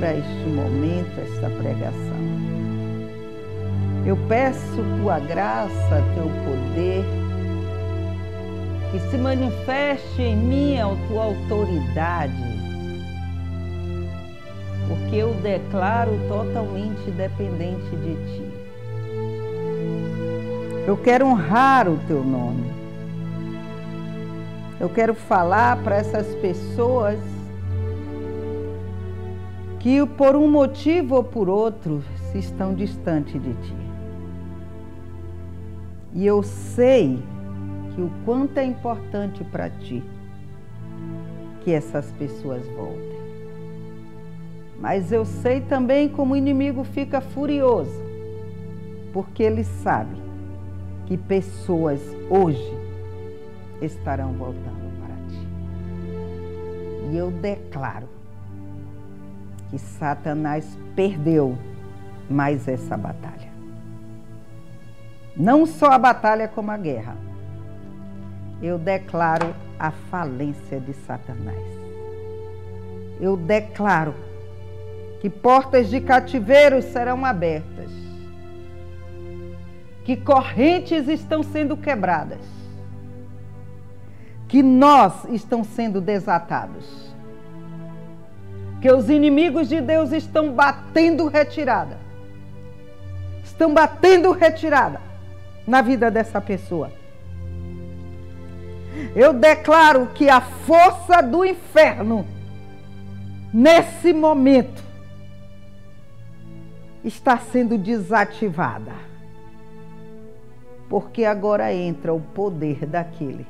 agora, este momento, esta pregação. Eu peço tua graça, teu poder, que se manifeste em mim a tua autoridade, porque eu declaro totalmente dependente de ti. Eu quero honrar o teu nome. Eu quero falar para essas pessoas que por um motivo ou por outro estão distantes de ti. E eu sei que o quanto é importante para ti que essas pessoas voltem. Mas eu sei também como o inimigo fica furioso, porque ele sabe que pessoas hoje estarão voltando para ti. E eu declaro que Satanás perdeu mais essa batalha. Não só a batalha, como a guerra. Eu declaro a falência de Satanás. Eu declaro que portas de cativeiro serão abertas, que correntes estão sendo quebradas, que nós estão sendo desatados, que os inimigos de Deus estão batendo retirada, na vida dessa pessoa. Eu declaro que a força do inferno, nesse momento, está sendo desativada. Porque agora entra o poder daquele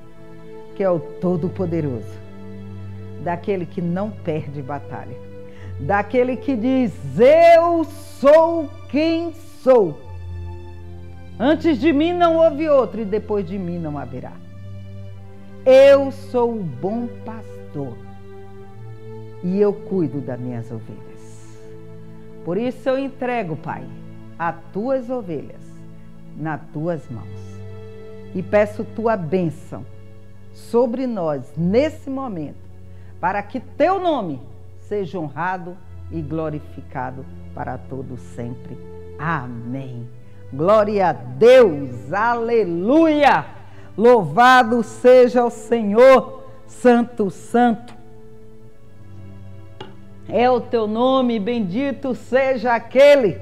que é o Todo-Poderoso, daquele que não perde batalha, daquele que diz: eu sou quem sou. Antes de mim não houve outro e depois de mim não haverá. Eu sou o bom pastor e eu cuido das minhas ovelhas. Por isso eu entrego, Pai, as tuas ovelhas nas tuas mãos e peço tua bênção sobre nós nesse momento, para que teu nome seja honrado e glorificado para todo sempre. Amém. Glória a Deus, aleluia! Louvado seja o Senhor, santo, santo. É o teu nome, bendito seja aquele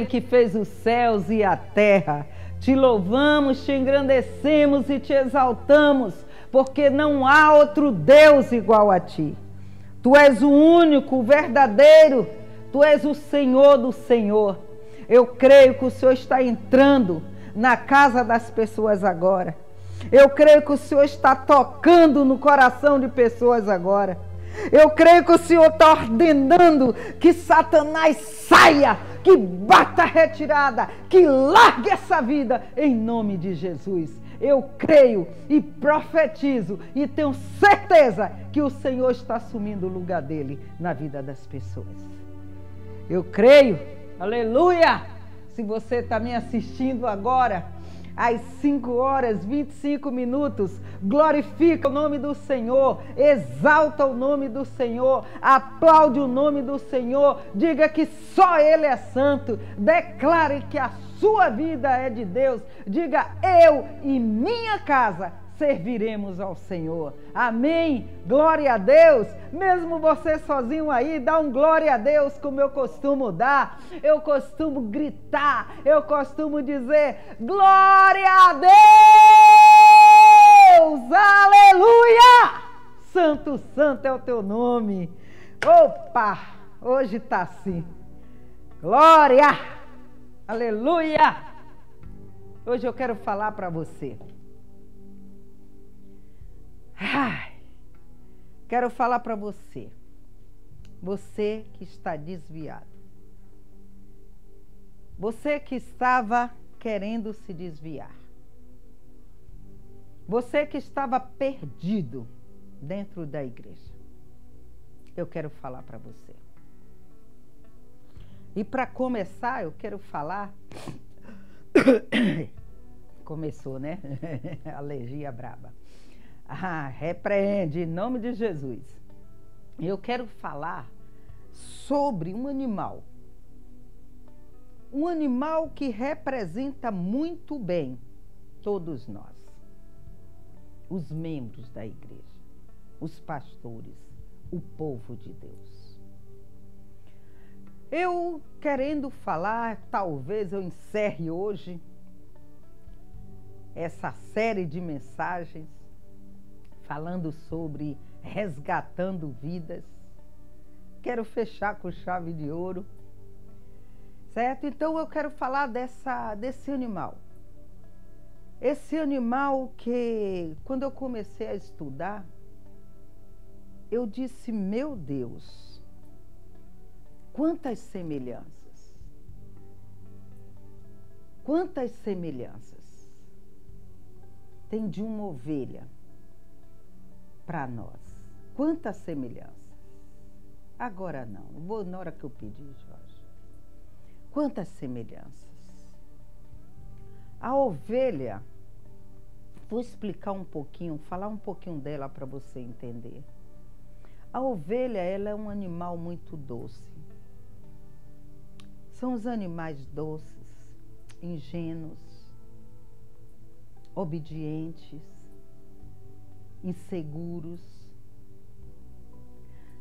que fez os céus e a terra. Te louvamos, te engrandecemos e te exaltamos, porque não há outro Deus igual a ti. Tu és o único, o verdadeiro, tu és o Senhor do Senhor. Eu creio que o Senhor está entrando na casa das pessoas agora. Eu creio que o Senhor está tocando no coração de pessoas agora. Eu creio que o Senhor está ordenando que Satanás saia, que bata a retirada, que largue essa vida em nome de Jesus. Eu creio e profetizo e tenho certeza que o Senhor está assumindo o lugar dele na vida das pessoas. Eu creio, aleluia! Se você está me assistindo agora, às 5h25, glorifica o nome do Senhor, exalta o nome do Senhor, aplaude o nome do Senhor, diga que só Ele é santo, declare que a sua vida é de Deus, diga: eu e minha casa serviremos ao Senhor. Amém? Glória a Deus. Mesmo você sozinho aí, dá um glória a Deus como eu costumo dar. Eu costumo gritar, eu costumo dizer: glória a Deus! Aleluia! Santo, santo é o teu nome. Opa! Hoje está assim. Glória! Aleluia! Hoje eu quero falar para você. Quero falar para você, você que está desviado, você que estava querendo se desviar, você que estava perdido dentro da igreja. Eu quero falar para você. E para começar, eu quero falar... Começou, né? Alergia braba. Repreende em nome de Jesus. Eu quero falar sobre um animal que representa muito bem todos nós, os membros da igreja, os pastores, o povo de Deus. Eu querendo falar, talvez eu encerre hoje essa série de mensagens falando sobre resgatando vidas. Quero fechar com chave de ouro, certo? Então eu quero falar desse animal. Esse animal que, quando eu comecei a estudar, eu disse, meu Deus, quantas semelhanças. Quantas semelhanças tem de uma ovelha para nós? Quantas semelhanças? Agora não, vou na hora que eu pedi, Jorge. Quantas semelhanças? A ovelha, vou explicar um pouquinho, falar um pouquinho dela para você entender. A ovelha, ela é um animal muito doce. São os animais doces, ingênuos, obedientes, inseguros.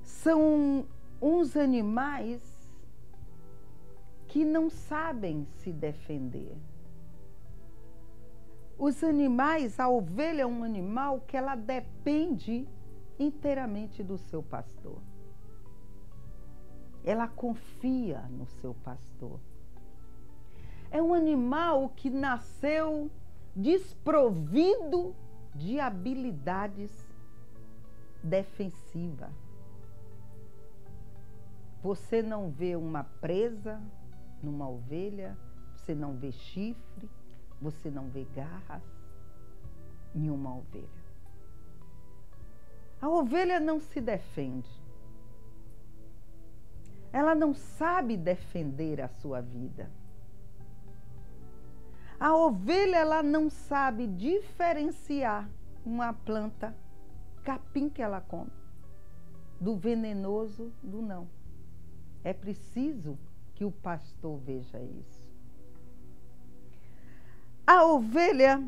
São uns animais que não sabem se defender. Os animais, a ovelha é um animal que ela depende inteiramente do seu pastor. Ela confia no seu pastor. É um animal que nasceu desprovido de habilidades defensivas. Você não vê uma presa numa ovelha, você não vê chifre, você não vê garras em uma ovelha. A ovelha não se defende. Ela não sabe defender a sua vida. A ovelha, ela não sabe diferenciar uma planta, capim que ela come, do venenoso do não. É preciso que o pastor veja isso. A ovelha,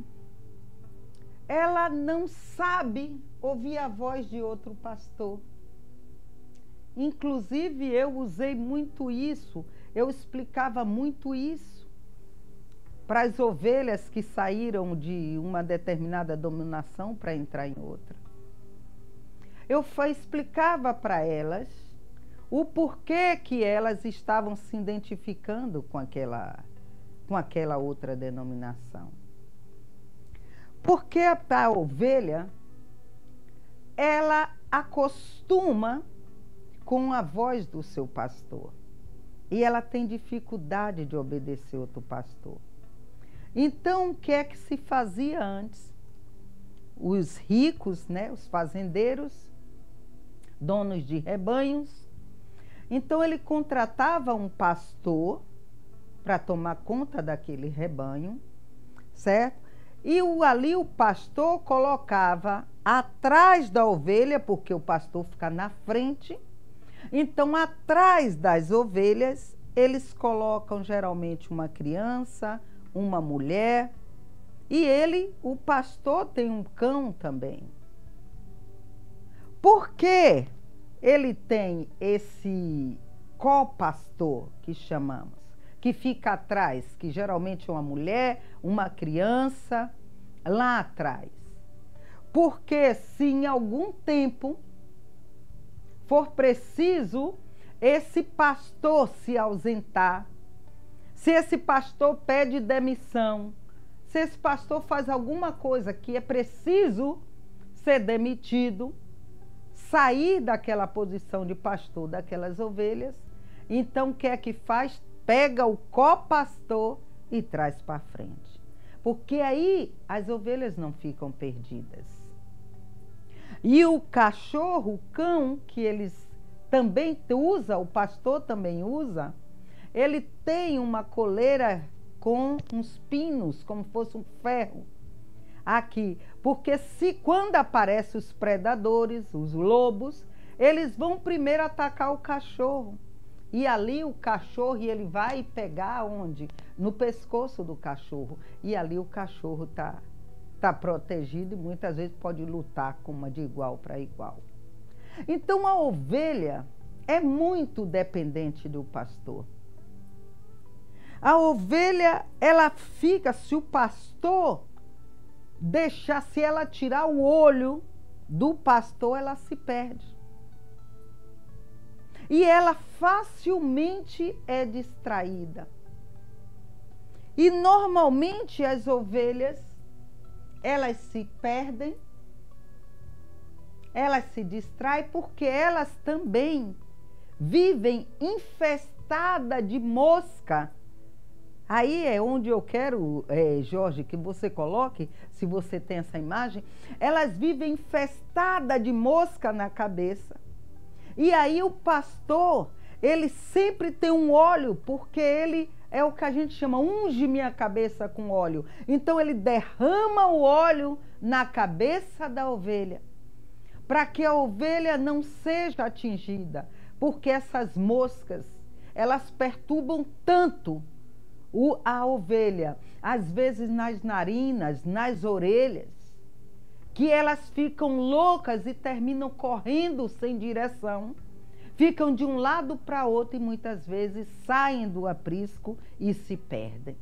ela não sabe ouvir a voz de outro pastor. Inclusive, eu usei muito isso, eu explicava muito isso para as ovelhas que saíram de uma determinada dominação para entrar em outra. Eu explicava para elas o porquê que elas estavam se identificando com aquela outra denominação. Porque a ovelha, ela acostuma com a voz do seu pastor. E ela tem dificuldade de obedecer outro pastor. Então, o que é que se fazia antes? Os ricos, né, os fazendeiros, donos de rebanhos, então ele contratava um pastor para tomar conta daquele rebanho, certo? E ali o pastor colocava atrás da ovelha, porque o pastor fica na frente. Então, atrás das ovelhas, eles colocam geralmente uma criança, uma mulher. E o pastor, tem um cão também. Por que ele tem esse copastor, que chamamos? Que fica atrás, que geralmente é uma mulher, uma criança, lá atrás. Porque se em algum tempo for preciso esse pastor se ausentar, se esse pastor pede demissão, se esse pastor faz alguma coisa que é preciso ser demitido, sair daquela posição de pastor daquelas ovelhas, então o que é que faz? Pega o copastor e traz para frente. Porque aí as ovelhas não ficam perdidas. E o cachorro, o cão, que eles também usam, o pastor também usa, ele tem uma coleira com uns pinos, como fosse um ferro, aqui. Porque quando aparecem os predadores, os lobos, eles vão primeiro atacar o cachorro. E ali o cachorro, e ele vai pegar onde? No pescoço do cachorro. E ali o cachorro tá protegido e muitas vezes pode lutar com uma de igual para igual. Então a ovelha é muito dependente do pastor. A ovelha, ela fica, se o pastor deixar, se ela tirar o olho do pastor, ela se perde. E ela facilmente é distraída. E normalmente as ovelhas, elas se perdem, elas se distraem porque elas também vivem infestadas de mosca. Aí é onde eu quero, Jorge, que você coloque, se você tem essa imagem, elas vivem infestadas de mosca na cabeça. E aí o pastor, ele sempre tem um óleo, porque ele é o que a gente chama, unge minha cabeça com óleo. Então ele derrama o óleo na cabeça da ovelha, para que a ovelha não seja atingida, porque essas moscas, elas perturbam tanto a ovelha, às vezes nas narinas, nas orelhas, que elas ficam loucas e terminam correndo sem direção, ficam de um lado para outro e muitas vezes saem do aprisco e se perdem.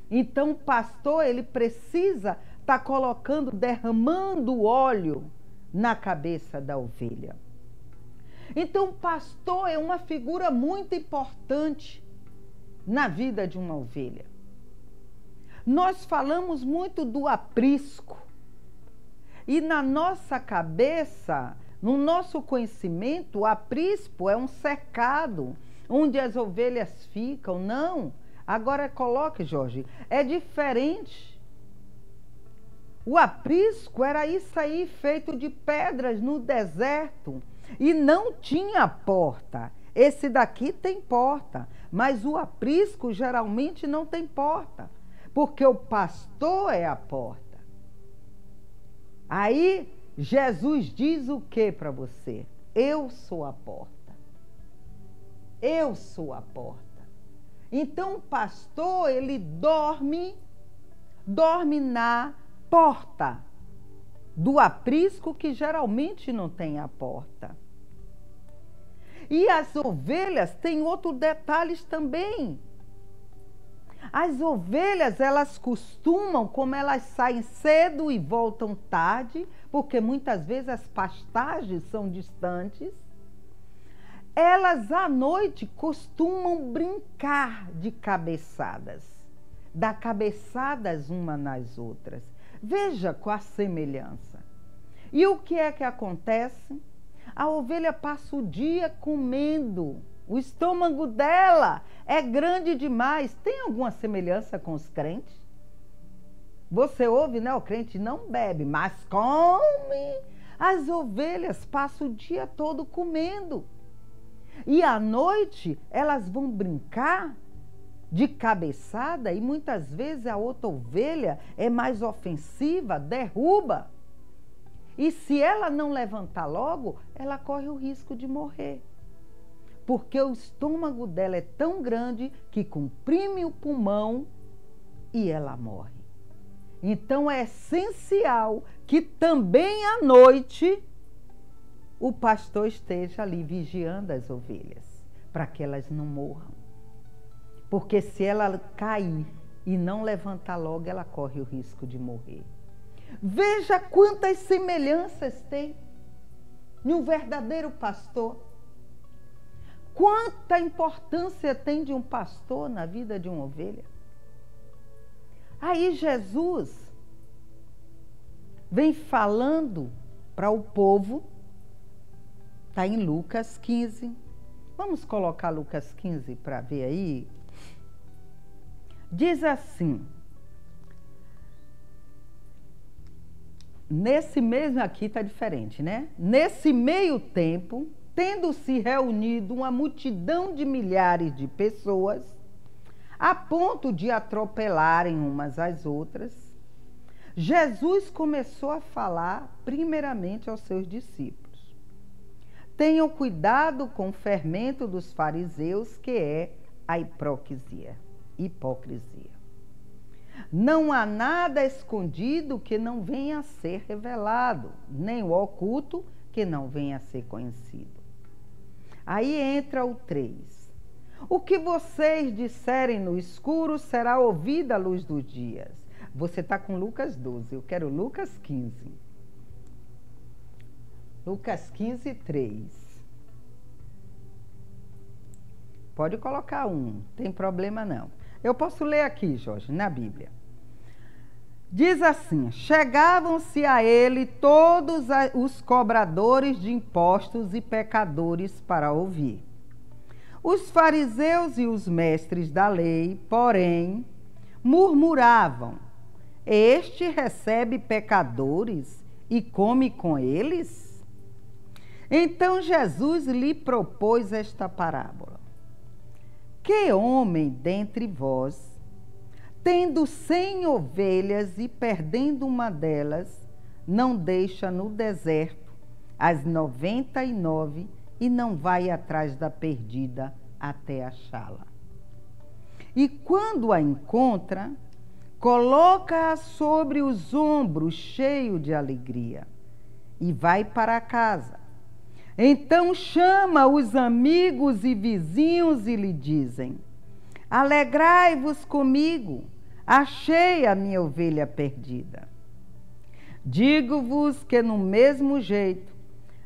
Então o pastor, ele precisa estar colocando, derramando óleo na cabeça da ovelha. Então o pastor é uma figura muito importante na vida de uma ovelha. Nós falamos muito do aprisco. E na nossa cabeça, no nosso conhecimento, o aprisco é um cercado onde as ovelhas ficam. Não. Agora coloque, Jorge, é diferente. O aprisco era isso aí, feito de pedras no deserto. E não tinha porta. Esse daqui tem porta, mas o aprisco geralmente não tem porta, porque o pastor é a porta. Aí Jesus diz o que para você? Eu sou a porta. Eu sou a porta. Então o pastor, ele dorme na porta do aprisco, que geralmente não tem a porta. E as ovelhas têm outros detalhes também. As ovelhas, elas costumam, como elas saem cedo e voltam tarde, porque muitas vezes as pastagens são distantes, elas à noite costumam brincar de cabeçadas, dar cabeçadas uma nas outras. Veja qual a semelhança. E o que é que acontece? A ovelha passa o dia comendo. O estômago dela é grande demais. Tem alguma semelhança com os crentes? Você ouve, né? O crente não bebe, mas come. As ovelhas passam o dia todo comendo. E à noite elas vão brincar de cabeçada e muitas vezes a outra ovelha é mais ofensiva, derruba. E se ela não levantar logo, ela corre o risco de morrer. Porque o estômago dela é tão grande que comprime o pulmão e ela morre. Então é essencial que também à noite o pastor esteja ali vigiando as ovelhas, para que elas não morram. Porque se ela cair e não levantar logo, ela corre o risco de morrer. Veja quantas semelhanças tem no verdadeiro pastor. Quanta importância tem de um pastor na vida de uma ovelha. Aí Jesus vem falando para o povo, está em Lucas 15. Vamos colocar Lucas 15 para ver aí. Diz assim, nesse mesmo aqui está diferente, né? Nesse meio tempo, tendo se reunido uma multidão de milhares de pessoas, a ponto de atropelarem umas às outras, Jesus começou a falar primeiramente aos seus discípulos. tenham cuidado com o fermento dos fariseus, que é a hipocrisia. Não há nada escondido que não venha a ser revelado, nem o oculto que não venha a ser conhecido. Aí entra o 3. O que vocês disserem no escuro será ouvido à luz dos dias. Você está com Lucas 12, eu quero Lucas 15. Lucas 15, 3. Pode colocar 1, não tem problema não. Eu posso ler aqui, Jorge, na Bíblia. Diz assim: chegavam-se a ele todos os cobradores de impostos e pecadores para ouvir. Os fariseus e os mestres da lei, porém, murmuravam: este recebe pecadores e come com eles? Então Jesus lhe propôs esta parábola: que homem dentre vós, tendo 100 ovelhas e perdendo uma delas, não deixa no deserto as 99 e não vai atrás da perdida até achá-la? E quando a encontra, coloca-a sobre os ombros, cheio de alegria, e vai para casa. Então chama os amigos e vizinhos e lhe dizem: alegrai-vos comigo, achei a minha ovelha perdida. Digo-vos que no mesmo jeito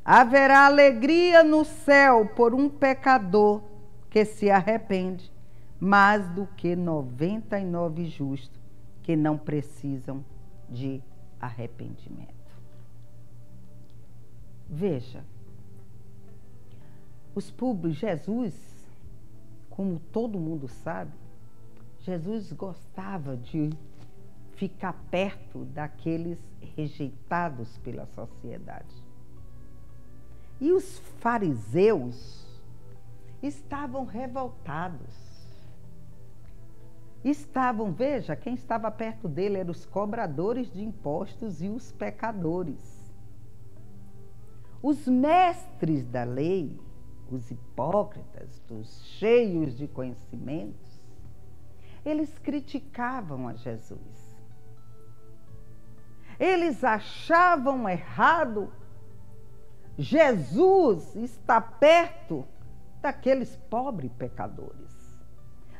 haverá alegria no céu por um pecador que se arrepende, mais do que 99 justos que não precisam de arrependimento. Veja, Jesus, como todo mundo sabe, Jesus gostava de ficar perto daqueles rejeitados pela sociedade. E os fariseus estavam revoltados. Veja, quem estava perto dele eram os cobradores de impostos e os pecadores. Os mestres da lei, os hipócritas, os cheios de conhecimentos, eles criticavam a Jesus. Eles achavam errado Jesus estar perto daqueles pobres pecadores,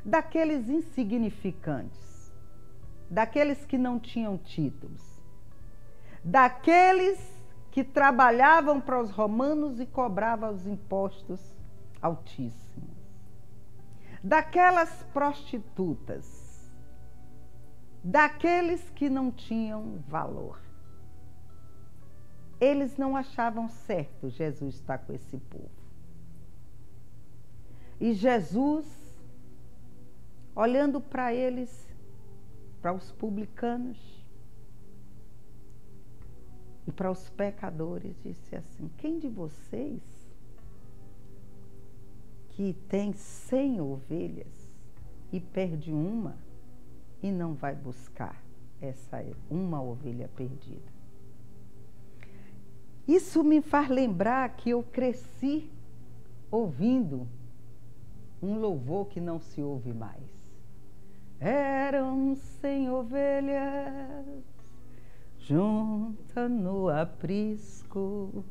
daqueles insignificantes, daqueles que não tinham títulos, daqueles que trabalhavam para os romanos e cobravam os impostos altíssimos, daquelas prostitutas, daqueles que não tinham valor. Eles não achavam certo Jesus estar com esse povo. E Jesus, olhando para eles, para os publicanos e para os pecadores, disse assim: quem de vocês que tem 100 ovelhas e perde uma e não vai buscar essa uma ovelha perdida? Isso me faz lembrar que eu cresci ouvindo um louvor que não se ouve mais. Eram 100 ovelhas juntas no aprisco,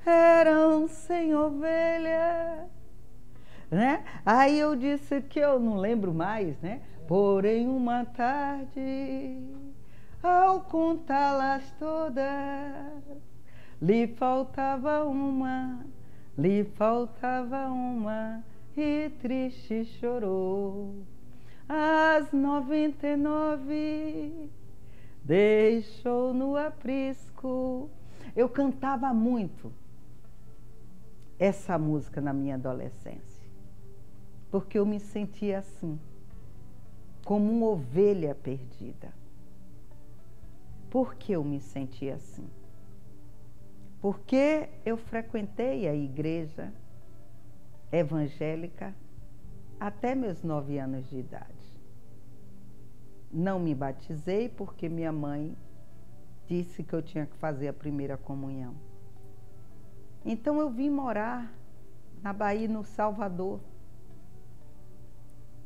eram 100 ovelhas, né? Aí eu disse que eu não lembro mais, né? Porém uma tarde, ao contá-las todas, lhe faltava uma e triste chorou. As 99 deixou no aprisco. Eu cantava muito essa música na minha adolescência, porque eu me sentia assim, como uma ovelha perdida. Por que eu me sentia assim? Porque eu frequentei a igreja evangélica até meus 9 anos de idade. Não me batizei porque minha mãe disse que eu tinha que fazer a primeira comunhão. Então eu vim morar na Bahia, no Salvador.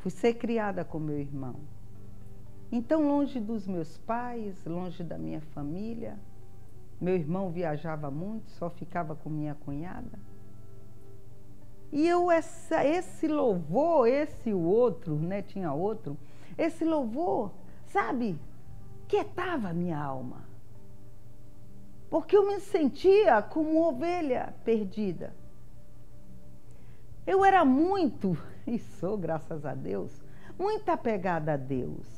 Fui ser criada com meu irmão. Então, longe dos meus pais, longe da minha família, meu irmão viajava muito, só ficava com minha cunhada. E esse louvor, esse outro, né, tinha outro, esse louvor, sabe, quietava a minha alma. Porque eu me sentia como ovelha perdida. Eu era muito, e sou, graças a Deus, muito apegada a Deus.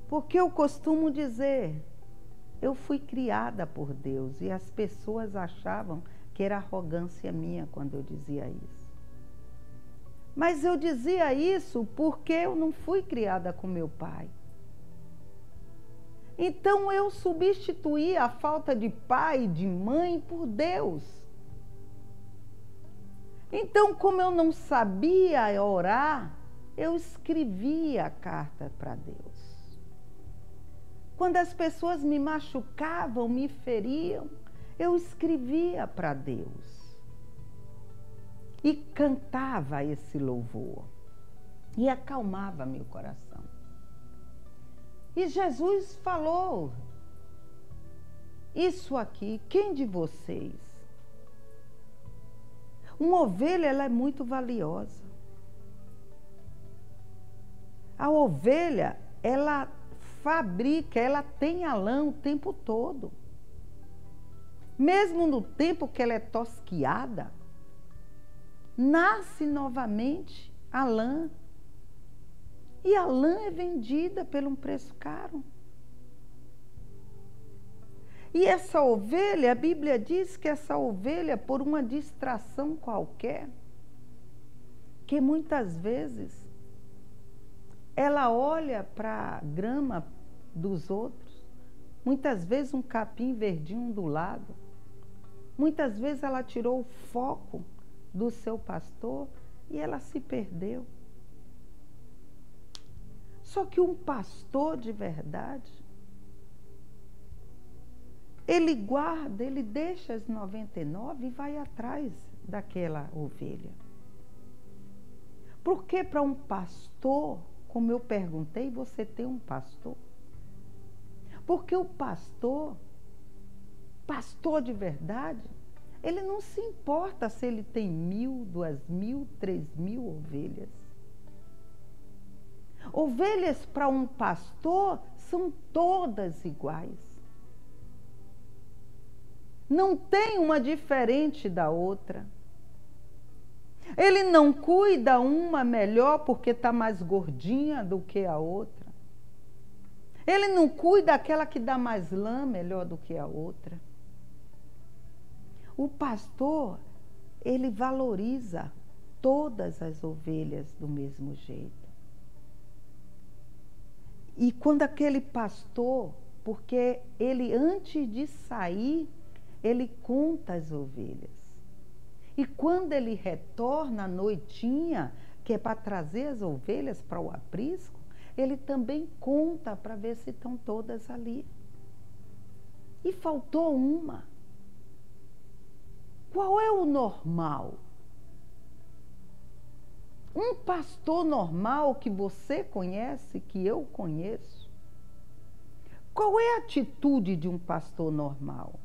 Porque eu costumo dizer, eu fui criada por Deus e as pessoas achavam que era arrogância minha quando eu dizia isso. Mas eu dizia isso porque eu não fui criada com meu pai. Então eu substituí a falta de pai e de mãe por Deus. Então, como eu não sabia orar, eu escrevia a carta para Deus. Quando as pessoas me machucavam, me feriam, eu escrevia para Deus. E cantava esse louvor. E acalmava meu coração. E Jesus falou, isso aqui, quem de vocês? Uma ovelha, ela é muito valiosa. A ovelha, ela fabrica, ela tem a lã o tempo todo. Mesmo no tempo que ela é tosquiada, nasce novamente a lã. E a lã é vendida por um preço caro. E essa ovelha, a Bíblia diz que essa ovelha, por uma distração qualquer, que muitas vezes ela olha para a grama dos outros, muitas vezes um capim verdinho do lado, muitas vezes ela tirou o foco do seu pastor e ela se perdeu. Só que um pastor de verdade, ele guarda, ele deixa as 99 e vai atrás daquela ovelha. Porque para um pastor, como eu perguntei, você tem um pastor? Porque o pastor de verdade, ele não se importa se ele tem 1.000, 2.000, 3.000 ovelhas. Ovelhas para um pastor são todas iguais. Não tem uma diferente da outra. Ele não cuida uma melhor porque está mais gordinha do que a outra. Ele não cuida aquela que dá mais lã melhor do que a outra. O pastor, ele valoriza todas as ovelhas do mesmo jeito. E quando aquele pastor, porque ele antes de sair, ele conta as ovelhas. E quando ele retorna à noitinha, que é para trazer as ovelhas para o aprisco, ele também conta para ver se estão todas ali. E faltou uma. Qual é o normal? Um pastor normal que você conhece, que eu conheço, qual é a atitude de um pastor normal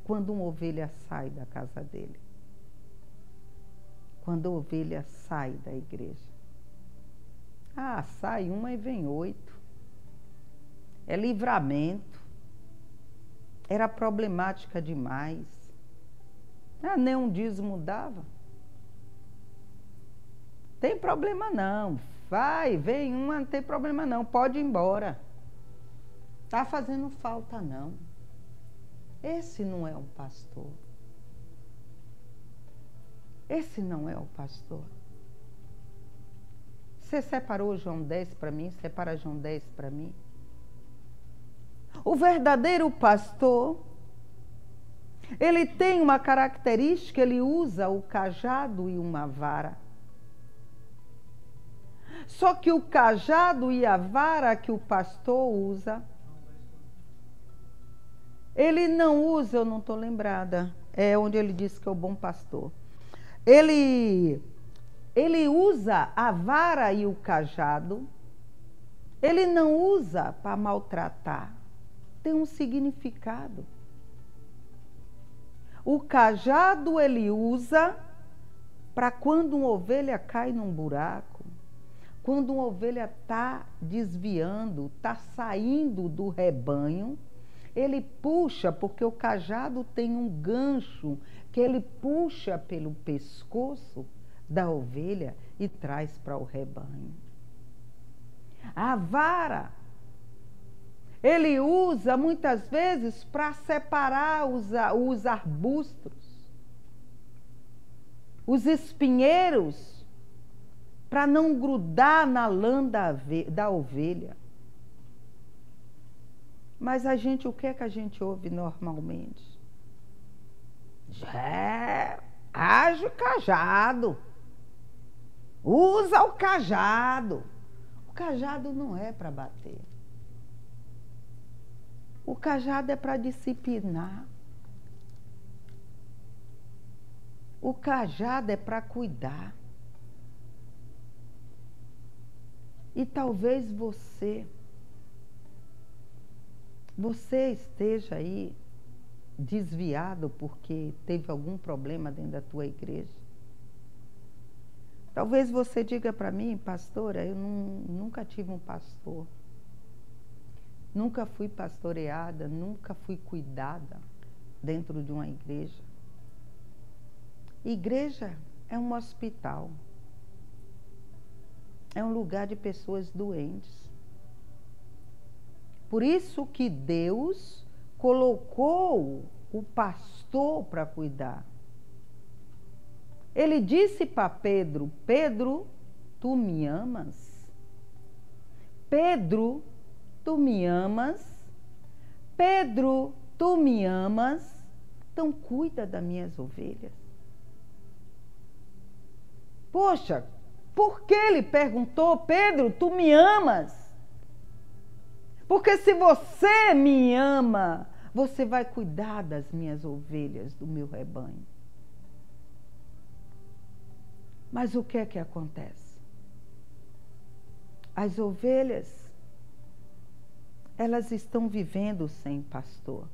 quando uma ovelha sai da casa dele? Quando a ovelha sai da igreja? Ah, sai uma e vem 8. É livramento. Era problemática demais. Ah, nem um dízimo dava. Tem problema não. Vai, vem uma, não tem problema não. Pode ir embora. Tá fazendo falta não. Esse não é um pastor. Esse não é o pastor. Você separou João 10 para mim? Separa João 10 para mim. O verdadeiro pastor, ele tem uma característica, ele usa o cajado e uma vara. Só que o cajado e a vara que o pastor usa, ele não usa, eu não estou lembrada. é onde ele diz que é o bom pastor. Ele usa a vara e o cajado. Ele não usa para maltratar. Tem um significado. O cajado ele usa para quando uma ovelha cai num buraco, quando uma ovelha está desviando, está saindo do rebanho, ele puxa, porque o cajado tem um gancho que ele puxa pelo pescoço da ovelha e traz para o rebanho. A vara ele usa muitas vezes para separar os arbustos, os espinheiros, para não grudar na lã da ovelha. Mas o que é que a gente ouve normalmente? Age cajado. Usa o cajado. O cajado não é para bater. O cajado é para disciplinar. O cajado é para cuidar. E talvez você esteja aí desviado porque teve algum problema dentro da tua igreja. Talvez você diga para mim, pastora, eu nunca tive um pastor. Nunca fui pastoreada, nunca fui cuidada dentro de uma igreja. Igreja é um hospital. É um lugar de pessoas doentes. Por isso que Deus colocou o pastor para cuidar. Ele disse para Pedro, Pedro, tu me amas? Pedro, tu me amas? Pedro, tu me amas? Então cuida das minhas ovelhas. Poxa, por que ele perguntou, Pedro, tu me amas? Porque se você me ama, você vai cuidar das minhas ovelhas, do meu rebanho. Mas o que é que acontece? As ovelhas, elas estão vivendo sem pastor.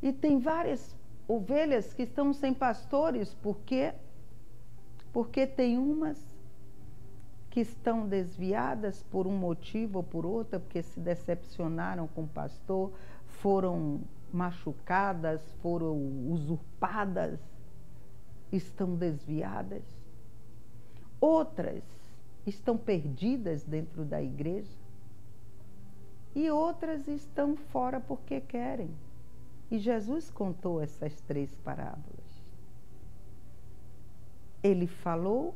E tem várias ovelhas que estão sem pastores, porque tem umas que estão desviadas por um motivo ou por outro, porque se decepcionaram com o pastor, foram machucadas, foram usurpadas, estão desviadas. Outras estão perdidas dentro da igreja e outras estão fora porque querem. E Jesus contou essas 3 parábolas. Ele falou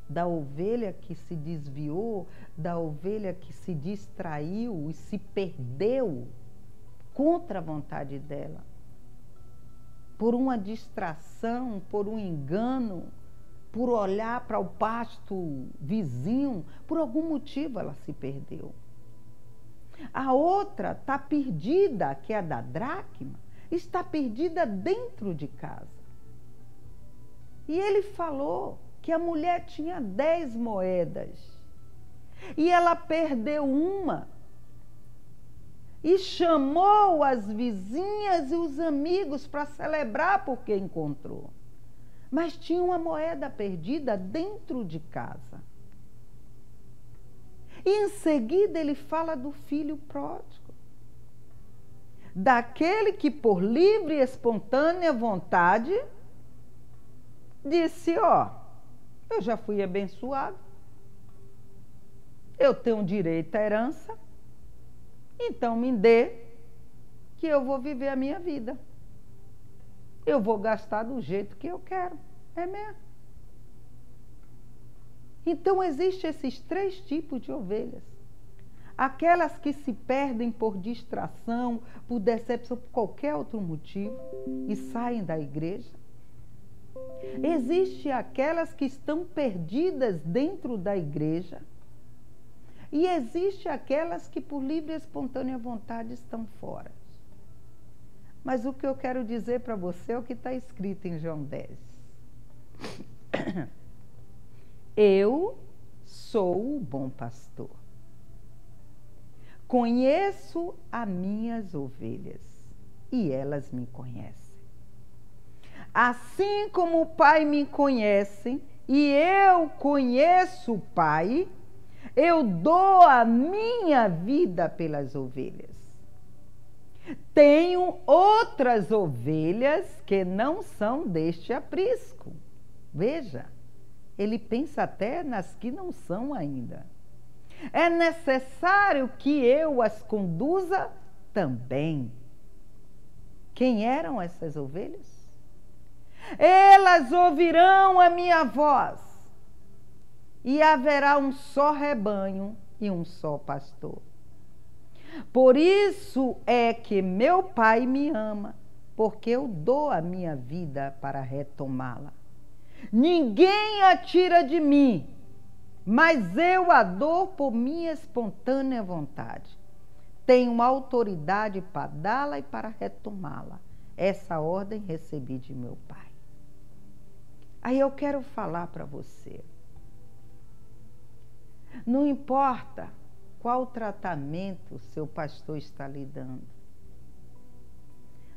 da ovelha que se desviou, da ovelha que se distraiu e se perdeu contra a vontade dela. Por uma distração, por um engano, por olhar para o pasto vizinho, por algum motivo ela se perdeu. A outra está perdida, que é a da dracma, está perdida dentro de casa. E ele falou que a mulher tinha 10 moedas e ela perdeu uma. E chamou as vizinhas e os amigos para celebrar porque encontrou. Mas tinha uma moeda perdida dentro de casa. E em seguida ele fala do filho pródigo. Daquele que por livre e espontânea vontade disse, eu já fui abençoado. Eu tenho direito à herança. Então me dê, que eu vou viver a minha vida. Eu vou gastar do jeito que eu quero. É mesmo. Então existem esses 3 tipos de ovelhas. Aquelas que se perdem por distração, por decepção, por qualquer outro motivo e saem da igreja. Existem aquelas que estão perdidas dentro da igreja. E existe aquelas que por livre e espontânea vontade estão fora. Mas o que eu quero dizer para você é o que está escrito em João 10. Eu sou o bom pastor. Conheço as minhas ovelhas e elas me conhecem. Assim como o Pai me conhece e eu conheço o Pai, eu dou a minha vida pelas ovelhas. Tenho outras ovelhas que não são deste aprisco. Veja, ele pensa até nas que não são ainda. É necessário que eu as conduza também. Quem eram essas ovelhas? Elas ouvirão a minha voz, e haverá um só rebanho e um só pastor. Por isso é que meu Pai me ama, porque eu dou a minha vida para retomá-la. Ninguém a tira de mim, mas eu a dou por minha espontânea vontade. Tenho autoridade para dá-la e para retomá-la. Essa ordem recebi de meu Pai. Aí eu quero falar para você. Não importa qual tratamento seu pastor está lhe dando.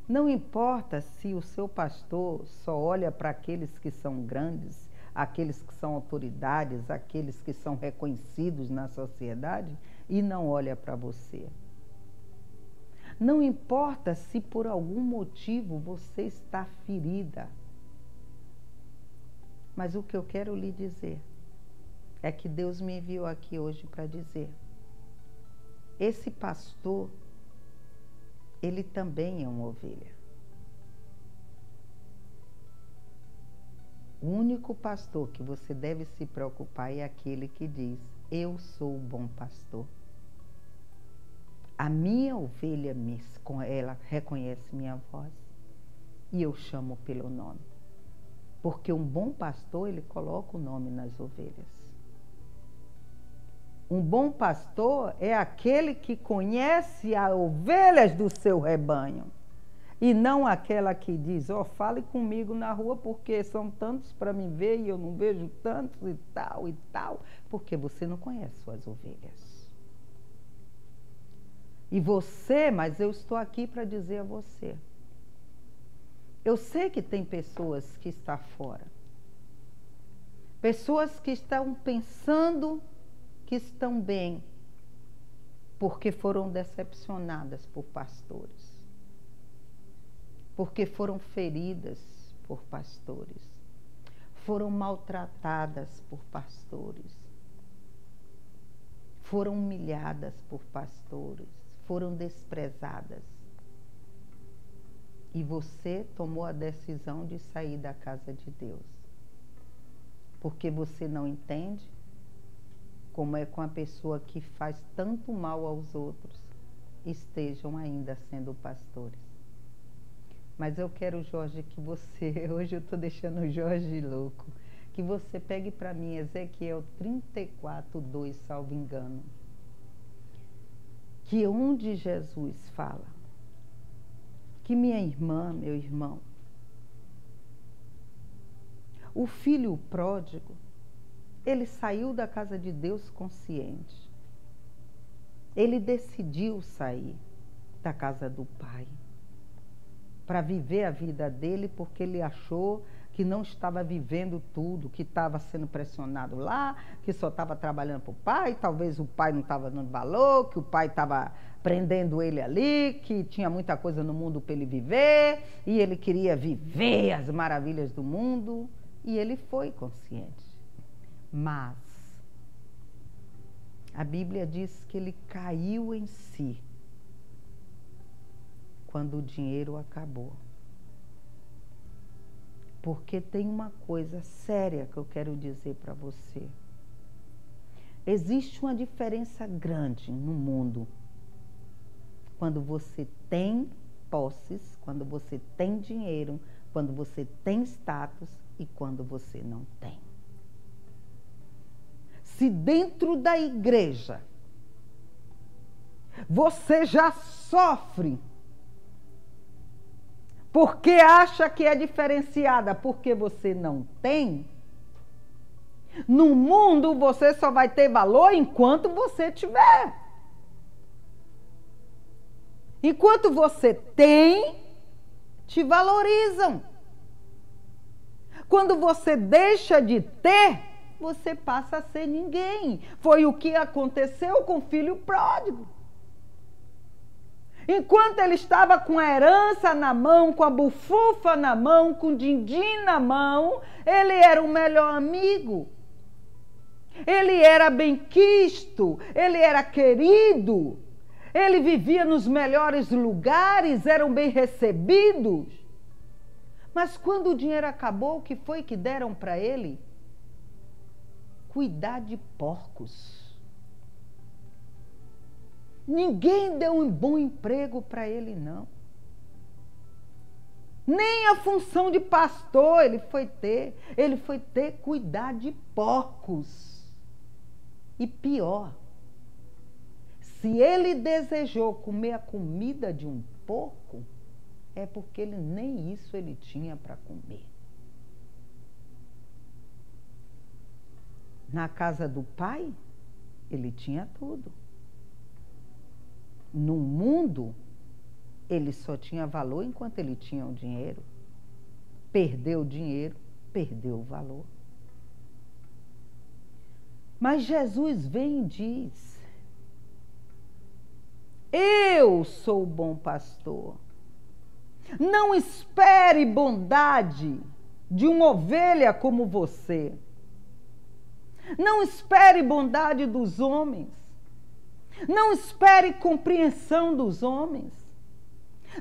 Não importa se o seu pastor só olha para aqueles que são grandes, aqueles que são autoridades, aqueles que são reconhecidos na sociedade e não olha para você. Não importa se por algum motivo você está ferida. Mas o que eu quero lhe dizer é que Deus me enviou aqui hoje para dizer: esse pastor, ele também é uma ovelha. O único pastor que você deve se preocupar é aquele que diz: eu sou o bom pastor. A minha ovelha, ela reconhece minha voz e eu chamo pelo nome. Porque um bom pastor, ele coloca o nome nas ovelhas. Um bom pastor é aquele que conhece as ovelhas do seu rebanho. E não aquela que diz: ó, fale comigo na rua porque são tantos para me ver e eu não vejo tantos e tal. Porque você não conhece suas ovelhas. E você, mas eu estou aqui para dizer a você. Eu sei que tem pessoas que estão fora. Pessoas que estão pensando que estão bem, porque foram decepcionadas por pastores. Porque foram feridas por pastores. Foram maltratadas por pastores. Foram humilhadas por pastores. Foram desprezadas. E você tomou a decisão de sair da casa de Deus. Porque você não entende como é com a pessoa que faz tanto mal aos outros, estejam ainda sendo pastores. Mas eu quero, Jorge, que você, hoje eu estou deixando o Jorge louco, que você pegue para mim Ezequiel 34:2, salvo engano, que onde Jesus fala que minha irmã, meu irmão, o filho pródigo, ele saiu da casa de Deus consciente. Ele decidiu sair da casa do Pai para viver a vida dele, porque ele achou que não estava vivendo tudo, que estava sendo pressionado lá, que só estava trabalhando para o pai, talvez o pai não estava dando valor, que o pai estava prendendo ele ali, que tinha muita coisa no mundo para ele viver, e ele queria viver as maravilhas do mundo, e ele foi consciente. Mas a Bíblia diz que ele caiu em si quando o dinheiro acabou. Porque tem uma coisa séria que eu quero dizer para você. Existe uma diferença grande no mundo quando você tem posses, quando você tem dinheiro, quando você tem status e quando você não tem. Se dentro da igreja você já sofre porque acha que é diferenciada, porque você não tem. No mundo você só vai ter valor enquanto você tiver. Enquanto você tem, te valorizam. Quando você deixa de ter, você passa a ser ninguém. Foi o que aconteceu com o filho pródigo. Enquanto ele estava com a herança na mão, com a bufufa na mão, com o din-din na mão, ele era o melhor amigo. Ele era benquisto, ele era querido, ele vivia nos melhores lugares, eram bem recebidos. Mas quando o dinheiro acabou, o que foi que deram para ele? Cuidar de porcos. Ninguém deu um bom emprego para ele, não. Nem a função de pastor ele foi ter. Ele foi ter cuidar de porcos. E pior, se ele desejou comer a comida de um porco, é porque ele nem isso ele tinha para comer. Na casa do pai, ele tinha tudo. No mundo, ele só tinha valor enquanto ele tinha o dinheiro. Perdeu o dinheiro, perdeu o valor. Mas Jesus vem e diz: eu sou o bom pastor. Não espere bondade de uma ovelha como você. Não espere bondade dos homens. Não espere compreensão dos homens.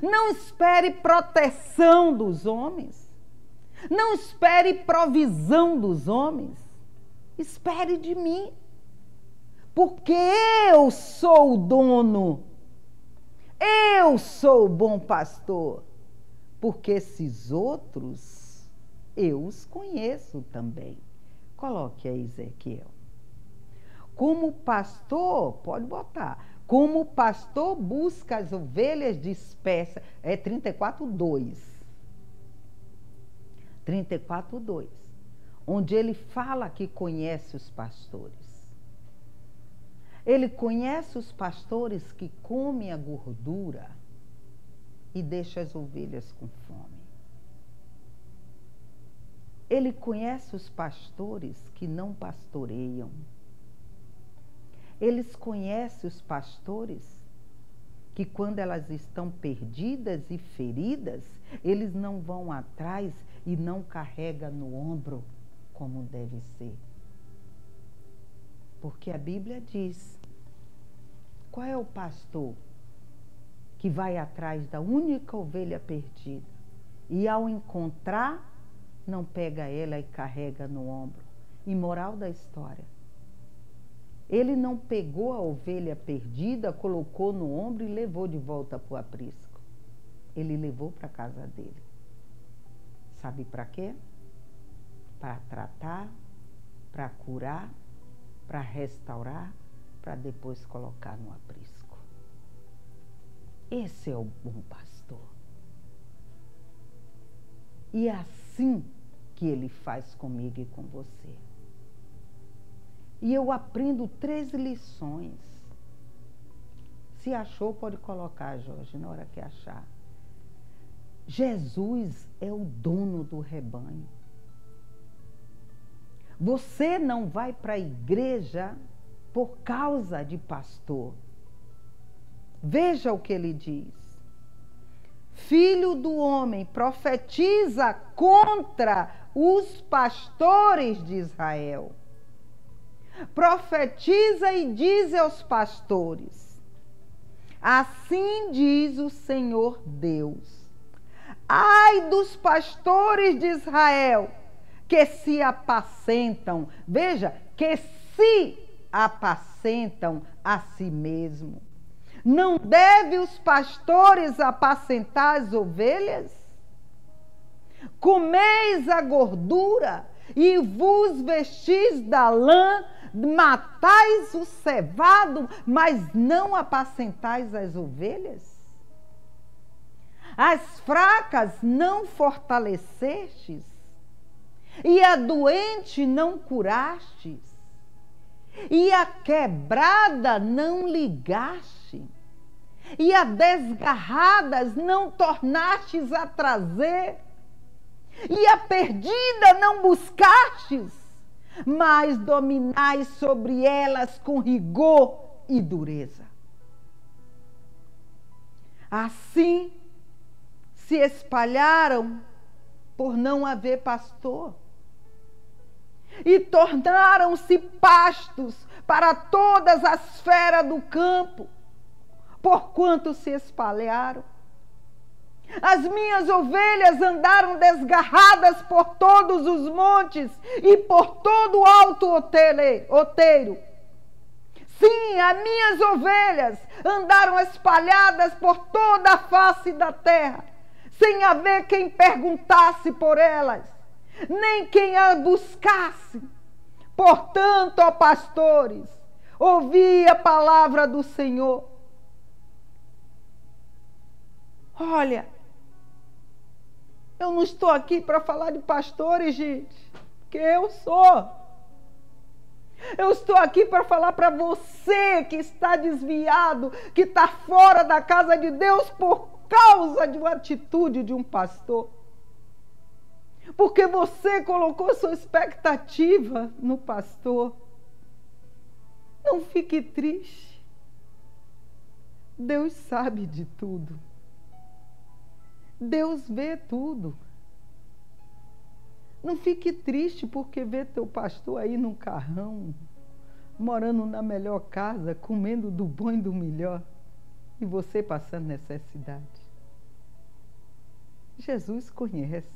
Não espere proteção dos homens. Não espere provisão dos homens. Espere de mim. Porque eu sou o dono. Eu sou o bom pastor. Porque esses outros, eu os conheço também. Coloque aí, Ezequiel. Como pastor, pode botar. Como pastor busca as ovelhas dispersas. É 34:2. 34:2. Onde ele fala que conhece os pastores. Ele conhece os pastores que comem a gordura e deixam as ovelhas com fome. Ele conhece os pastores que não pastoreiam. Eles conhecem os pastores que quando elas estão perdidas e feridas, eles não vão atrás e não carregam no ombro como deve ser. Porque a Bíblia diz, qual é o pastor que vai atrás da única ovelha perdida e ao encontrar, não pega ela e carrega no ombro? E moral da história, ele não pegou a ovelha perdida, colocou no ombro e levou de volta para o aprisco. Ele levou para a casa dele. Sabe para quê? Para tratar, para curar, para restaurar, para depois colocar no aprisco. Esse é o bom pastor. E é assim que ele faz comigo e com você. E eu aprendo 3 lições. Se achou, pode colocar, Jorge, na hora que achar. Jesus é o dono do rebanho. Você não vai para a igreja por causa de pastor. Veja o que ele diz. Filho do homem, profetiza contra os pastores de Israel. Profetiza e diz aos pastores: assim diz o Senhor Deus. Ai dos pastores de Israel, que se apacentam, veja, que se apacentam a si mesmo. Não deve os pastores apacentar as ovelhas? Comeis a gordura e vos vestis da lã, matais o cevado, mas não apacentais as ovelhas? As fracas não fortalecestes, e a doente não curastes, e a quebrada não ligaste, e a desgarradas não tornastes a trazer, e a perdida não buscastes, mas dominais sobre elas com rigor e dureza. Assim se espalharam por não haver pastor, e tornaram-se pastos para todas as feras do campo, porquanto se espalharam. As minhas ovelhas andaram desgarradas por todos os montes e por todo o alto outeiro. Sim, as minhas ovelhas andaram espalhadas por toda a face da terra, sem haver quem perguntasse por elas, nem quem a buscasse. Portanto, ó pastores, ouvi a palavra do Senhor. Olha, eu não estou aqui para falar de pastores, gente, porque eu sou. Eu estou aqui para falar para você que está desviado, que está fora da casa de Deus por causa de uma atitude de um pastor. Porque você colocou sua expectativa no pastor. Não fique triste. Deus sabe de tudo. Deus vê tudo. Não fique triste porque vê teu pastor aí num carrão, morando na melhor casa, comendo do bom e do melhor, e você passando necessidade. Jesus conhece.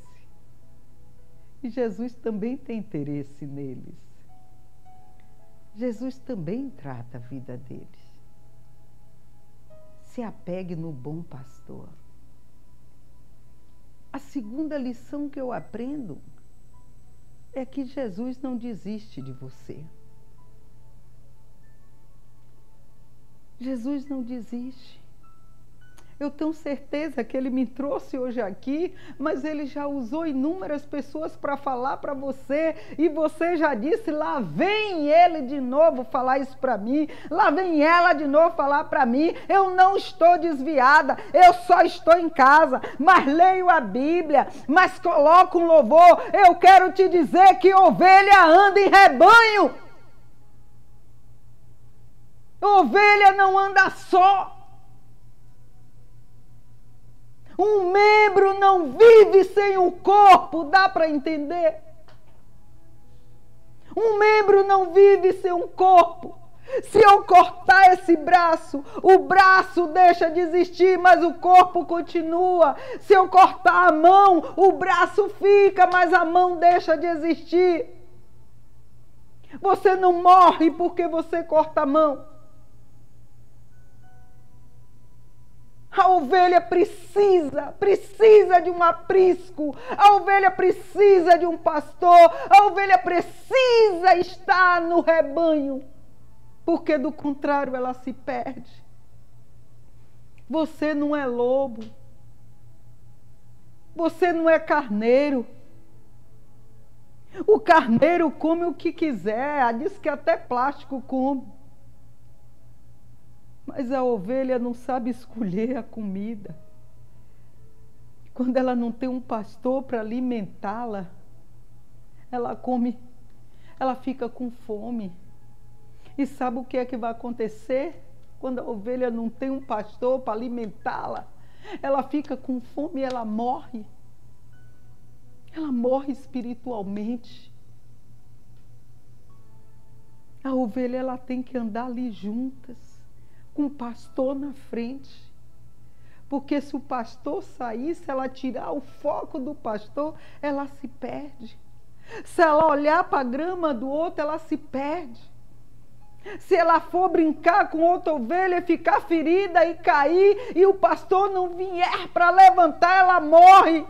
E Jesus também tem interesse neles. Jesus também trata a vida deles. Se apegue no bom pastor. A segunda lição que eu aprendo é que Jesus não desiste de você. Jesus não desiste. Eu tenho certeza que Ele me trouxe hoje aqui, mas Ele já usou inúmeras pessoas para falar para você, e você já disse, lá vem ele de novo falar isso para mim, lá vem ela de novo falar para mim. Eu não estou desviada, eu só estou em casa, mas leio a Bíblia, mas coloco um louvor. Eu quero te dizer que ovelha anda em rebanho. Ovelha não anda só. Um membro não vive sem o corpo, dá para entender? Um membro não vive sem um corpo. Se eu cortar esse braço, o braço deixa de existir, mas o corpo continua. Se eu cortar a mão, o braço fica, mas a mão deixa de existir. Você não morre porque você corta a mão. A ovelha precisa de um aprisco, a ovelha precisa de um pastor, a ovelha precisa estar no rebanho, porque do contrário ela se perde. Você não é lobo, você não é carneiro. O carneiro come o que quiser, diz que até plástico come. Mas a ovelha não sabe escolher a comida. Quando ela não tem um pastor para alimentá-la, ela come, ela fica com fome. E sabe o que é que vai acontecer? Quando a ovelha não tem um pastor para alimentá-la, ela fica com fome e ela morre. Ela morre espiritualmente. A ovelha, ela tem que andar ali juntas, com o pastor na frente. Porque se o pastor sair, se ela tirar o foco do pastor, ela se perde. Se ela olhar para a grama do outro, ela se perde. Se ela for brincar com outra ovelha, ficar ferida e cair, e o pastor não vier para levantar, ela morre.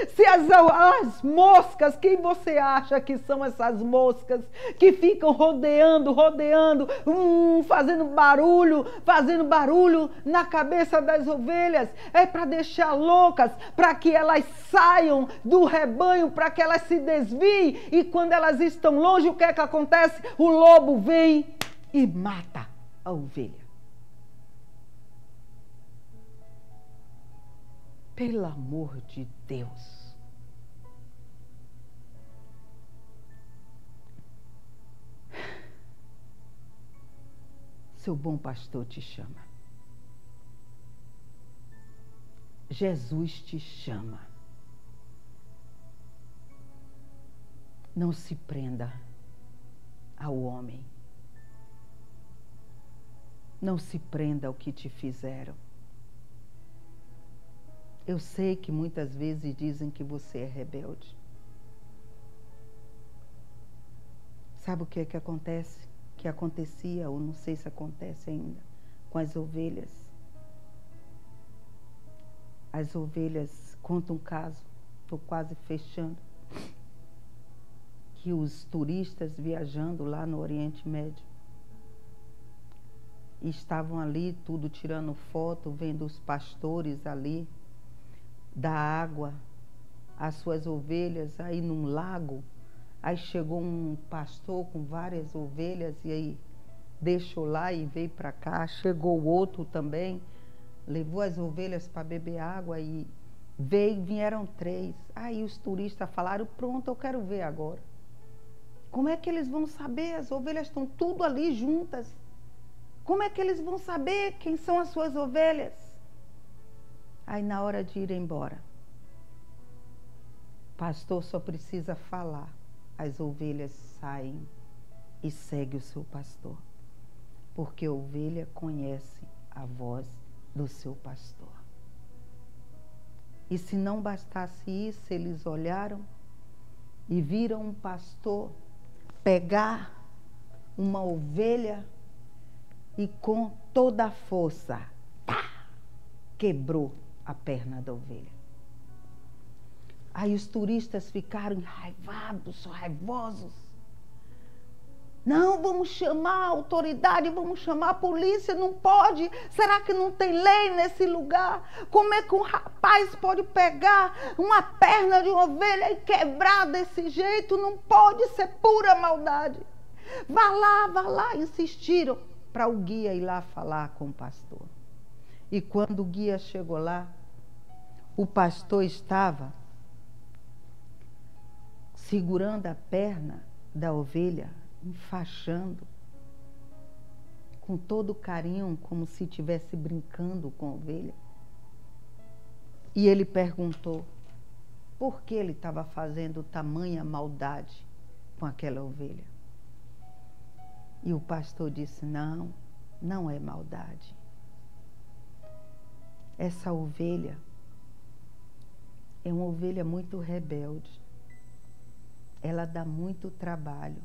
Se as moscas, quem você acha que são essas moscas que ficam rodeando, fazendo barulho na cabeça das ovelhas? É para deixar loucas, para que elas saiam do rebanho, para que elas se desviem. E quando elas estão longe, o que é que acontece? O lobo vem e mata a ovelha. Pelo amor de Deus. Seu bom pastor te chama. Jesus te chama. Não se prenda ao homem. Não se prenda ao que te fizeram. Eu sei que muitas vezes dizem que você é rebelde. Sabe o que é que acontece? Que acontecia, ou não sei se acontece ainda, com as ovelhas. As ovelhas, conta um caso, estou quase fechando, que os turistas viajando lá no Oriente Médio estavam ali, tudo tirando foto, vendo os pastores ali, da água, as suas ovelhas aí num lago. Aí chegou um pastor com várias ovelhas e aí deixou lá e veio para cá. Chegou outro também, levou as ovelhas para beber água e vieram 3. Aí os turistas falaram, pronto, eu quero ver agora. Como é que eles vão saber? As ovelhas estão tudo ali juntas. Como é que eles vão saber quem são as suas ovelhas? Aí na hora de ir embora, o pastor só precisa falar. As ovelhas saem e seguem o seu pastor. Porque a ovelha conhece a voz do seu pastor. E se não bastasse isso, eles olharam e viram um pastor pegar uma ovelha e com toda a força, quebrou a perna da ovelha. Aí os turistas ficaram enraivados, raivosos. Não, vamos chamar a autoridade, vamos chamar a polícia, não pode. Será que não tem lei nesse lugar? Como é que um rapaz pode pegar uma perna de uma ovelha e quebrar desse jeito? Não pode, ser pura maldade. Vá lá, insistiram para o guia ir lá falar com o pastor. E quando o guia chegou lá, o pastor estava segurando a perna da ovelha, enfaixando, com todo carinho, como se estivesse brincando com a ovelha. E ele perguntou por que ele estava fazendo tamanha maldade com aquela ovelha. E o pastor disse, não é maldade. Essa ovelha é uma ovelha muito rebelde. Ela dá muito trabalho.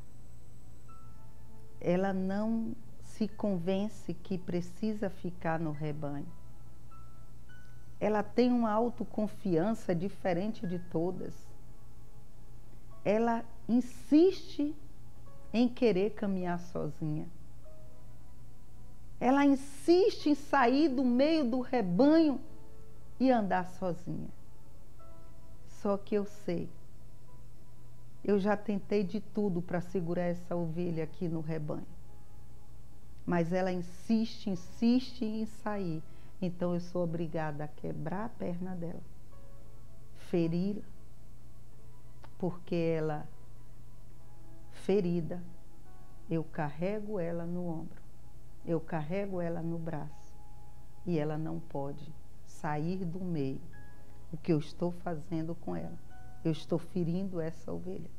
Ela não se convence que precisa ficar no rebanho. Ela tem uma autoconfiança diferente de todas. Ela insiste em querer caminhar sozinha. Ela insiste em sair do meio do rebanho e andar sozinha. Só que eu sei, eu já tentei de tudo para segurar essa ovelha aqui no rebanho. Mas ela insiste em sair. Então eu sou obrigada a quebrar a perna dela, feri-la, porque ela, ferida, eu carrego ela no ombro, eu carrego ela no braço e ela não pode sair do meio. O que eu estou fazendo com ela? Eu estou ferindo essa ovelha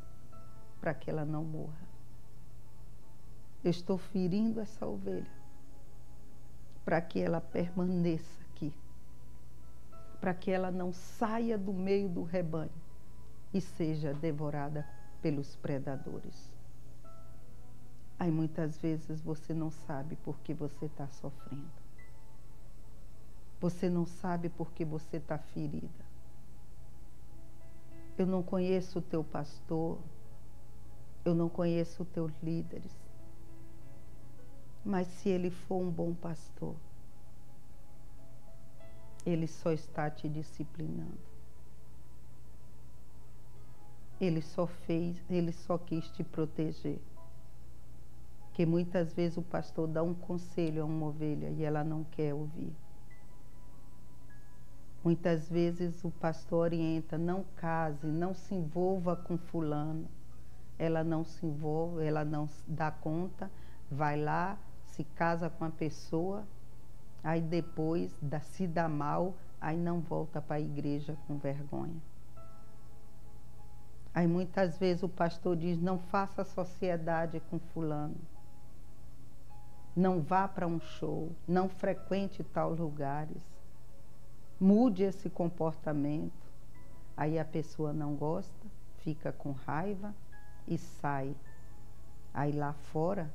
para que ela não morra. Eu estou ferindo essa ovelha para que ela permaneça aqui, para que ela não saia do meio do rebanho e seja devorada pelos predadores. Aí muitas vezes você não sabe por que você está sofrendo. Você não sabe por que você está ferida. Eu não conheço o teu pastor, eu não conheço os teus líderes, mas se ele for um bom pastor, ele só está te disciplinando. Ele só quis te proteger. Porque muitas vezes o pastor dá um conselho a uma ovelha e ela não quer ouvir. Muitas vezes o pastor orienta, não case, não se envolva com fulano. Ela não se envolve, ela não dá conta, vai lá, se casa com a pessoa, aí depois se dá mal, aí não volta para a igreja com vergonha. Aí muitas vezes o pastor diz, não faça sociedade com fulano. Não vá para um show, não frequente tais lugares. Mude esse comportamento. Aí a pessoa não gosta, fica com raiva e sai. Aí lá fora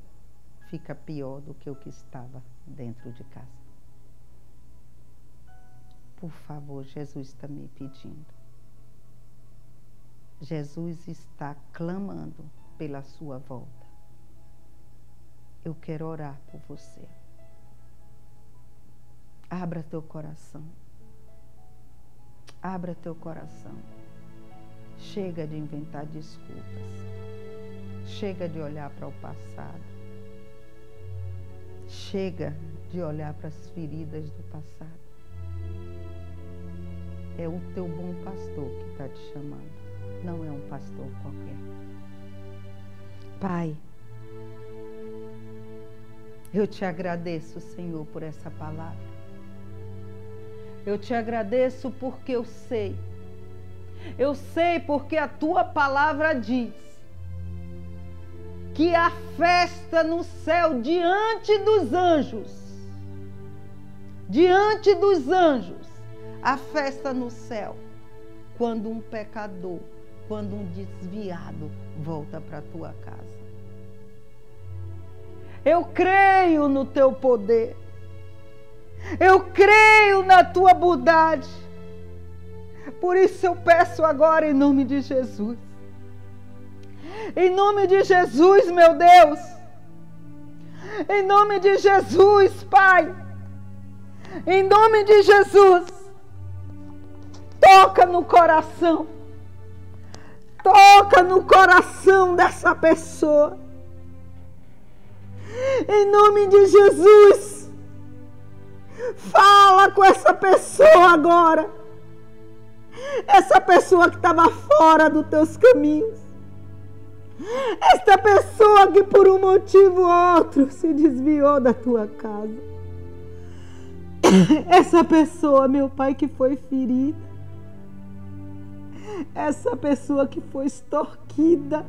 fica pior do que o que estava dentro de casa. Por favor, Jesus está me pedindo. Jesus está clamando pela sua volta. Eu quero orar por você. Abra teu coração. Abra teu coração. Chega de inventar desculpas. Chega de olhar para o passado. Chega de olhar para as feridas do passado. É o teu bom pastor que está te chamando. Não é um pastor qualquer. Pai, eu te agradeço, Senhor, por essa palavra. Eu te agradeço porque eu sei porque a tua palavra diz que há festa no céu diante dos anjos, a festa no céu, quando um pecador, quando um desviado volta para a tua casa. Eu creio no teu poder. Eu creio na tua bondade. Por isso eu peço agora em nome de Jesus. Em nome de Jesus, meu Deus. Em nome de Jesus, Pai. Em nome de Jesus. Toca no coração. Toca no coração dessa pessoa. Em nome de Jesus. Fala com essa pessoa agora. Essa pessoa que estava fora dos teus caminhos. Esta pessoa que por um motivo ou outro se desviou da tua casa. Essa pessoa, meu Pai, que foi ferida. Essa pessoa que foi extorquida.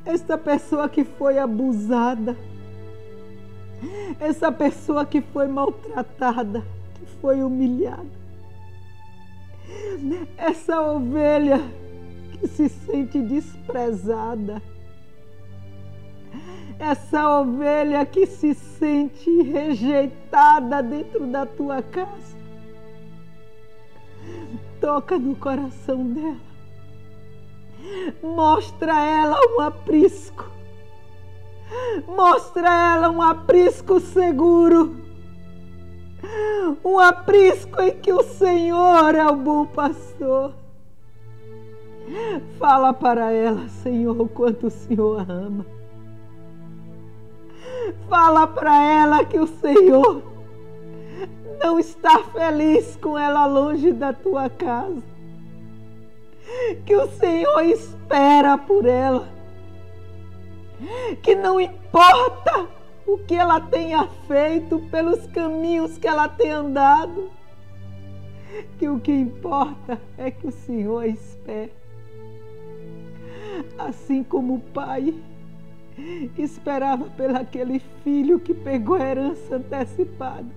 Essa pessoa que foi abusada. Essa pessoa que foi maltratada, que foi humilhada. Essa ovelha que se sente desprezada. Essa ovelha que se sente rejeitada dentro da tua casa. Toca no coração dela. Mostra a ela um aprisco. Mostra a ela um aprisco seguro. Um aprisco em que o Senhor é o bom pastor. Fala para ela, Senhor, o quanto o Senhor a ama. Fala para ela que o Senhor não está feliz com ela longe da tua casa. Que o Senhor espera por ela. Que não importa o que ela tenha feito, pelos caminhos que ela tem andado, que o que importa é que o Senhor espera. Assim como o pai esperava pelaquele filho que pegou a herança antecipada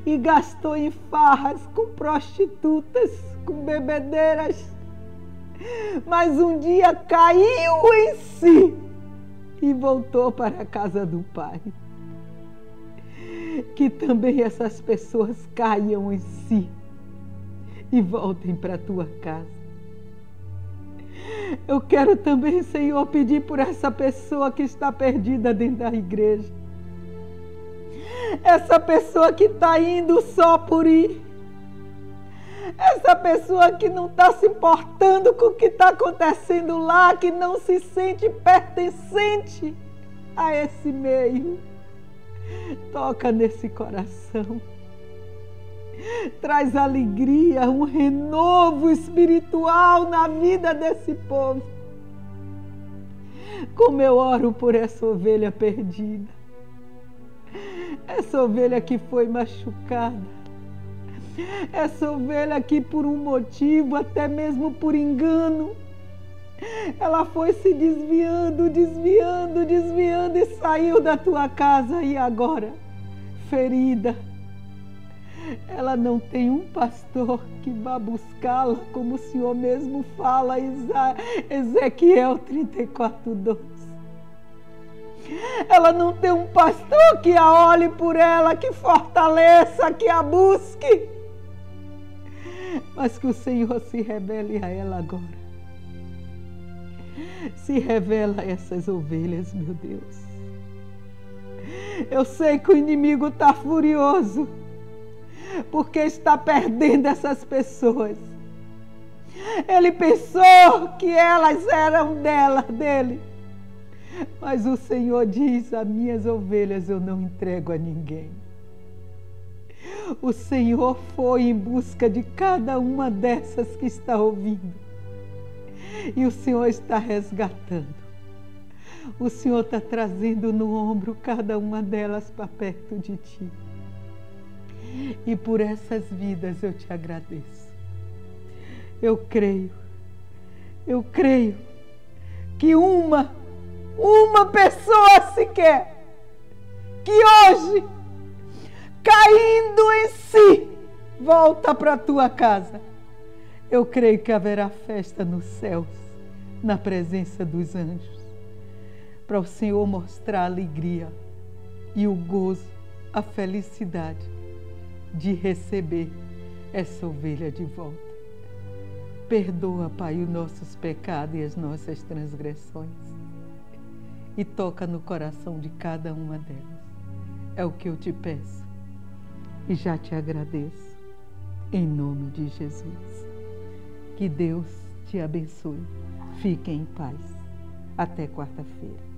e gastou em farras com prostitutas, com bebedeiras, mas um dia caiu em si e voltou para a casa do Pai. Que também essas pessoas caiam em si e voltem para a tua casa. Eu quero também, Senhor, pedir por essa pessoa que está perdida dentro da igreja. Essa pessoa que está indo só por ir. Essa pessoa que não está se importando com o que está acontecendo lá, que não se sente pertencente a esse meio. Toca nesse coração. Traz alegria, um renovo espiritual na vida desse povo. Como eu oro por essa ovelha perdida. Essa ovelha que foi machucada. Essa ovelha que por um motivo, até mesmo por engano, ela foi se desviando e saiu da tua casa e agora, ferida, ela não tem um pastor que vá buscá-la, como o Senhor mesmo fala em Ezequiel 34:12. Ela não tem um pastor que a olhe por ela, que fortaleça, que a busque. Mas que o Senhor se revele a ela agora. Se revela a essas ovelhas, meu Deus. Eu sei que o inimigo está furioso, porque está perdendo essas pessoas. Ele pensou que elas eram dele. Mas o Senhor diz: as minhas ovelhas eu não entrego a ninguém. O Senhor foi em busca de cada uma dessas que está ouvindo. E o Senhor está resgatando. O Senhor está trazendo no ombro cada uma delas para perto de ti. E por essas vidas eu te agradeço. Eu creio que uma pessoa sequer, que hoje, caindo em si, volta para a tua casa. Eu creio que haverá festa nos céus, na presença dos anjos, para o Senhor mostrar a alegria e o gozo, a felicidade de receber essa ovelha de volta. Perdoa, Pai, os nossos pecados e as nossas transgressões e toca no coração de cada uma delas. É o que eu te peço e já te agradeço, em nome de Jesus. Que Deus te abençoe. Fique em paz. Até quarta-feira.